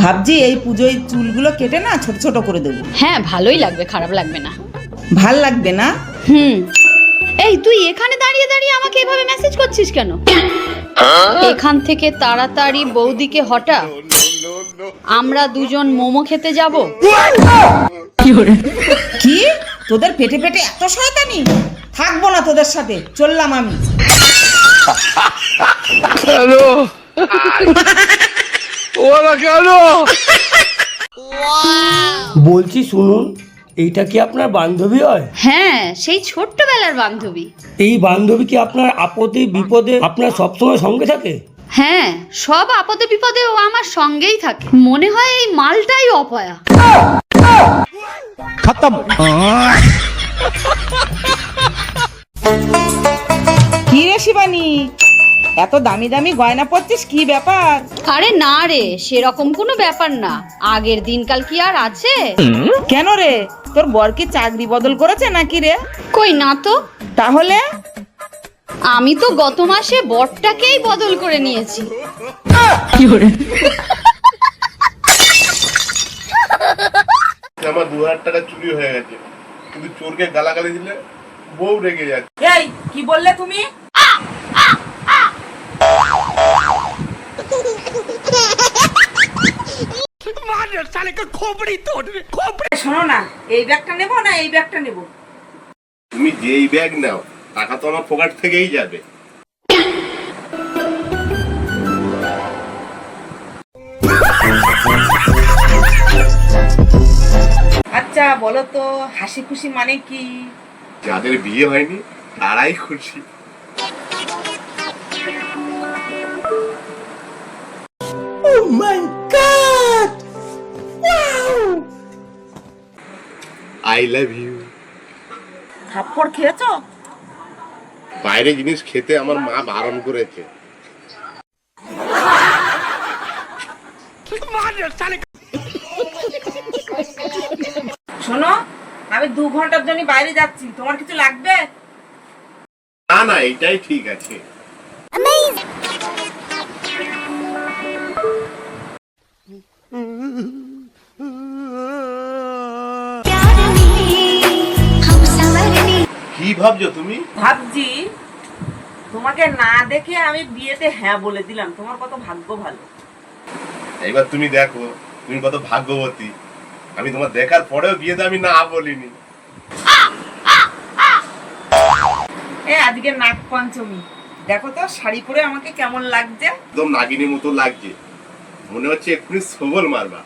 ভাবছি এই পুজোয় চুলগুলো কেটে না ছোট ছোট করে দেবো। হ্যাঁ ভালোই লাগবে, খারাপ লাগবে না। ভাল লাগবে না? এই তুই এখানে দাঁড়িয়ে দাঁড়িয়ে আমাকে এভাবে মেসেজ করছিস কেন? এখান থেকে তাড়াতাড়ি বৌদিকে হটা, আমরা দুজন মোমো খেতে যাব। কি তোদের পেটে পেটে এত শয়তানি? থাকবো না তোদের সাথে, চললাম আমি। বলছি শুনুন, এইটা কি আপনার বান্ধবী হয়? হ্যাঁ, সেই ছোট্টবেলার বান্ধবী। এই বান্ধবী কি আপনার আপদে বিপদে আপনার সবসময় সঙ্গে থাকে? হ্যাঁ, সব আপদে বিপদে ও আমার সঙ্গেই থাকে। মনে হয় এই মালটাই অপয়া। খতম। কি রে শিবানী, এত দামি দামি গয়না পরছিস, কি ব্যাপার? আরে না রে, সেরকম কোনো ব্যাপার না। আগের দিনকাল কি আর আছে? কেন রে, তোর বর কি চাকরি বদল করেছে নাকি রে? কই না তো। তাহলে আমি তো গত মাসে বরটাকেই বদল করে নিয়েছি। আমার 2000 টাকা চুরি হয়ে গেছে, কিন্তু চোরকে গালাগালি দিলে বউ রেগে যাচ্ছে। এই কি বললে তুমি? শোনো না, এই ব্যাগটা নেবো না এই ব্যাগটা নেবো? তুমি যেই ব্যাগ নাও, টাকা তো আমার পকেট থেকেই যাবে। আচ্ছা বলো তো, হাসি খুশি মানে কি? যাদের বিয়ে হয়নি তারাই খুশি। I love you. থাপ্পড় খেয়েছো? বাইরে জিনিস খেতে আমার মা বারণ করেছে। শোনো, আমি 2 ঘন্টার জন্য বাইরে যাচ্ছি, তোমার কিছু লাগবে? না না, এটাই ঠিক আছে। কি ভাবছো তুমি? ভাবছি তোমাকে না দেখে আমি বিয়েতে হ্যাঁ বলে দিলাম, তোমার কত ভাগ্য ভালো। এবার তুমি দেখো তুমি কত ভাগ্যবতী, আমি তোমার দেখার পরেও বিয়েতে আমি না বলিনি। আজকে নাগ পঞ্চমী, দেখো তো শাড়ি পরে আমাকে কেমন লাগছে। একদম নাগিনীর মতো লাগছে, মনে হচ্ছে এক্ষুনি সবল মারবা।